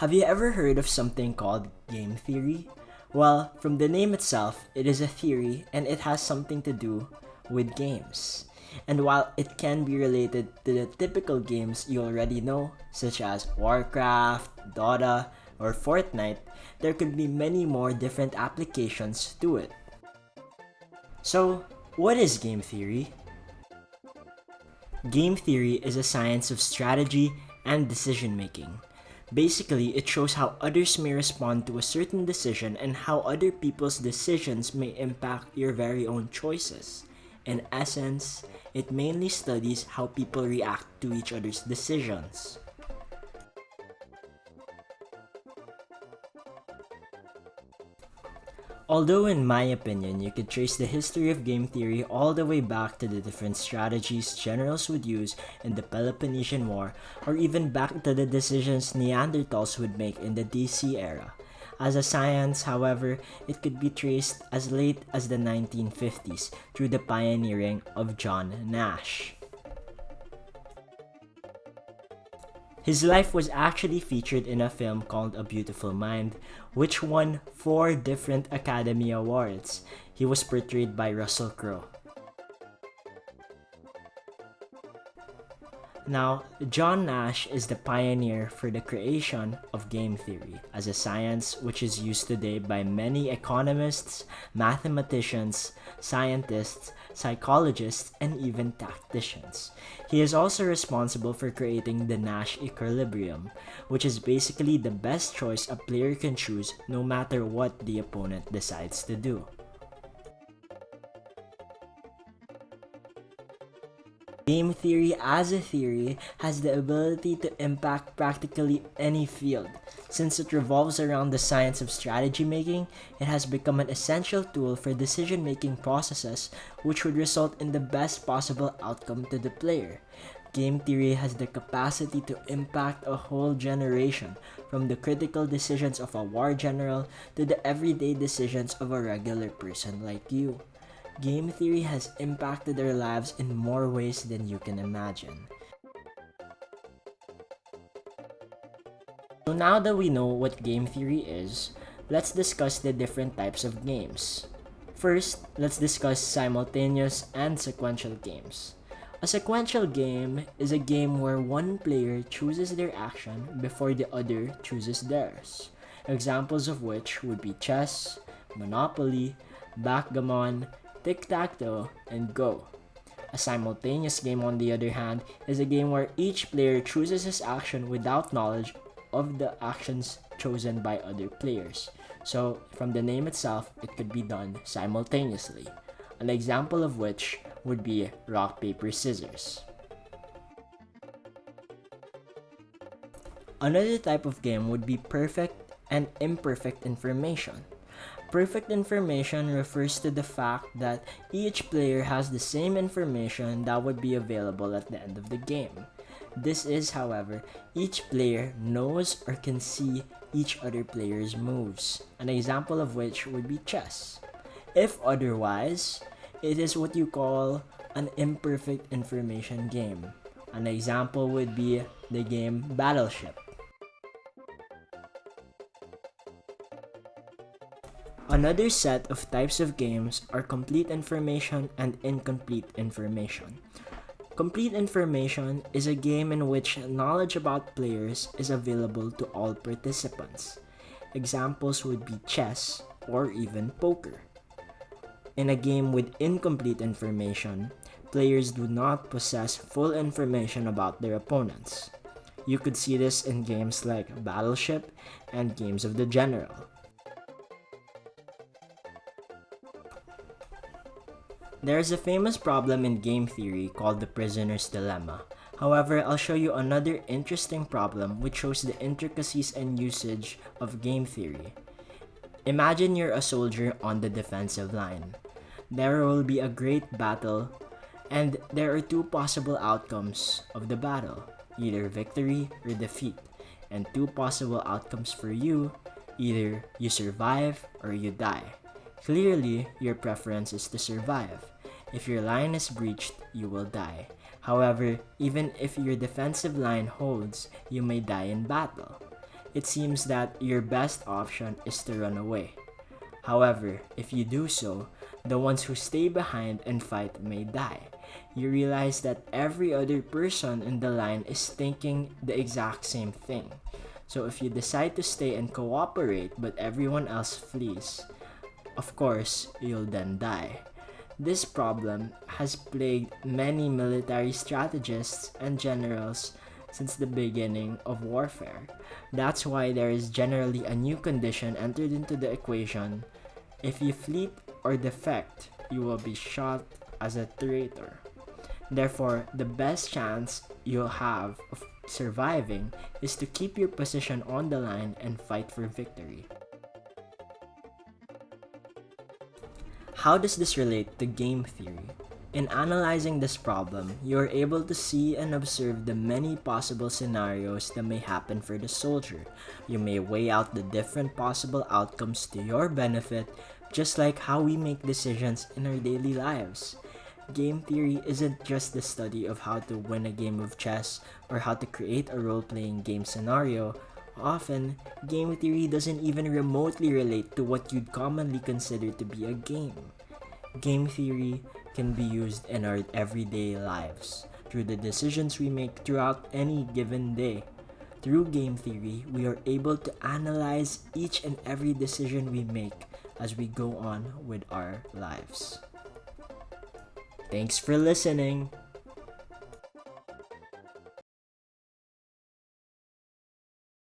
Have you ever heard of something called game theory? Well, from the name itself, it is a theory and it has something to do with games. And while it can be related to the typical games you already know, such as Warcraft, Dota, or Fortnite, there could be many more different applications to it. So, what is game theory? Game theory is a science of strategy and decision making. Basically, it shows how others may respond to a certain decision and how other people's decisions may impact your very own choices. In essence, it mainly studies how people react to each other's decisions. Although in my opinion, you could trace the history of game theory all the way back to the different strategies generals would use in the Peloponnesian War, or even back to the decisions Neanderthals would make in the DC era. As a science, however, it could be traced as late as the 1950s through the pioneering of John Nash. His life was actually featured in a film called A Beautiful Mind, which won 4 different Academy Awards. He was portrayed by Russell Crowe. Now, John Nash is the pioneer for the creation of game theory as a science which is used today by many economists, mathematicians, scientists, psychologists, and even tacticians. He is also responsible for creating the Nash equilibrium, which is basically the best choice a player can choose no matter what the opponent decides to do. Game theory as a theory has the ability to impact practically any field. Since it revolves around the science of strategy making, it has become an essential tool for decision-making processes which would result in the best possible outcome to the player. Game theory has the capacity to impact a whole generation, from the critical decisions of a war general to the everyday decisions of a regular person like you. Game theory has impacted our lives in more ways than you can imagine. So now that we know what game theory is, let's discuss the different types of games. First, let's discuss simultaneous and sequential games. A sequential game is a game where one player chooses their action before the other chooses theirs. Examples of which would be chess, Monopoly, backgammon, tic-tac-toe, and Go. A simultaneous game, on the other hand, is a game where each player chooses his action without knowledge of the actions chosen by other players. So, from the name itself, it could be done simultaneously. An example of which would be rock, paper, scissors. Another type of game would be perfect and imperfect information. Perfect information refers to the fact that each player has the same information that would be available at the end of the game. This is, however, each player knows or can see each other player's moves, an example of which would be chess. If otherwise, it is what you call an imperfect information game. An example would be the game Battleship. Another set of types of games are complete information and incomplete information. Complete information is a game in which knowledge about players is available to all participants. Examples would be chess or even poker. In a game with incomplete information, players do not possess full information about their opponents. You could see this in games like Battleship and games of the General. There is a famous problem in game theory called the prisoner's dilemma. However, I'll show you another interesting problem which shows the intricacies and usage of game theory. Imagine you're a soldier on the defensive line. There will be a great battle, and there are 2 possible outcomes of the battle, either victory or defeat, and 2 possible outcomes for you, either you survive or you die. Clearly, your preference is to survive. If your line is breached, you will die. However, even if your defensive line holds, you may die in battle. it seems that your best option is to run away. However, if you do so, the ones who stay behind and fight may die. You realize that every other person in the line is thinking the exact same thing. So if you decide to stay and cooperate but everyone else flees, of course, you'll then die. This problem has plagued many military strategists and generals since the beginning of warfare. That's why there is generally a new condition entered into the equation. If you flee or defect, you will be shot as a traitor. Therefore, the best chance you'll have of surviving is to keep your position on the line and fight for victory. How does this relate to game theory? In analyzing this problem, you are able to see and observe the many possible scenarios that may happen for the soldier. You may weigh out the different possible outcomes to your benefit, just like how we make decisions in our daily lives. Game theory isn't just the study of how to win a game of chess or how to create a role-playing game scenario. Often, game theory doesn't even remotely relate to what you'd commonly consider to be a game. Game theory can be used in our everyday lives, through the decisions we make throughout any given day. Through game theory, we are able to analyze each and every decision we make as we go on with our lives. Thanks for listening!